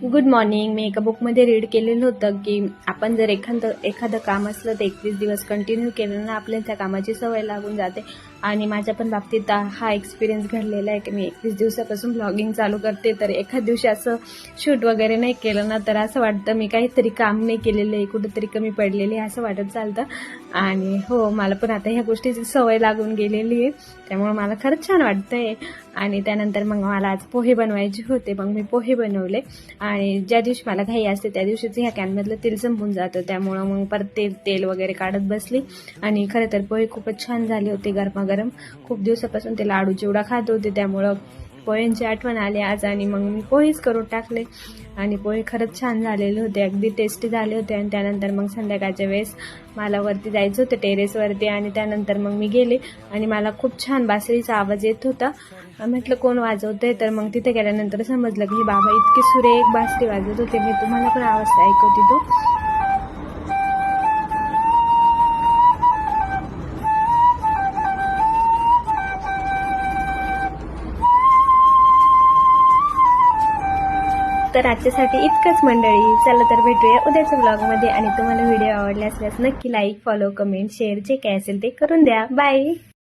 Good morning. मी एका बुकमध्ये read केलेलं होतं की आपण जर एखादं काम असलं तर 21 दिवस कंटिन्यू केलं ना आपल्याला त्या कामाची सवय लागून जाते. आणि माझ्या पण बाबतीत हा एक्सपिरियन्स घडलेला आहे की मी 21 दिवसापासून ब्लॉगिंग चालू करते. तर एखाद दिवशी असं शूट वगैरे नाही केलं ना तर असं वाटतं मी काहीतरी काम नाही केलेलं आहे, कुठंतरी कमी पडलेली आहे असं वाटत चालतं. आणि हो, मला पण आता ह्या गोष्टीची सवय लागून गेलेली आहे, त्यामुळे मला खरंच छान वाटतंय. आणि त्यानंतर मग मला आज पोहे बनवायचे होते, मग मी पोहे बनवले. आणि ज्या दिवशी मला घाई असते त्या दिवशीच ह्या कॅनमधलं तेल संपून जातं, त्यामुळं मग परत तेल वगैरे काढत बसली. आणि खरं तर पोहे खूपच छान झाले होते गरमागरम. खूप दिवसापासून ते लाडू चिवडा खात होते, त्यामुळं पोह्यांची आठवण आली आज आणि मग मी पोहेच करून टाकले. आणि पोहे खरंच छान झालेले होते, अगदी टेस्टी झाले होते. आणि त्यानंतर मग संध्याकाळच्या वेळेस मला वरती जायचं होतं टेरेसवरती, आणि त्यानंतर मग मी गेले आणि मला खूप छान बासरीचा आवाज येत होता. म्हटलं कोण वाजवतंय, तर मग तिथे गेल्यानंतर समजलं की बाबा इतकी सुरेख बासरी वाजवत होते. मी तुम्हाला पण आवाज ऐकवते तो. तर आजच्यासाठी इतकंच मंडळी. चला तर भेटूया उद्याच्या ब्लॉगमध्ये. आणि तुम्हाला व्हिडिओ आवडला असल्यास नक्की लाईक, फॉलो, कमेंट, शेअर जे काय असेल ते करून द्या. बाय.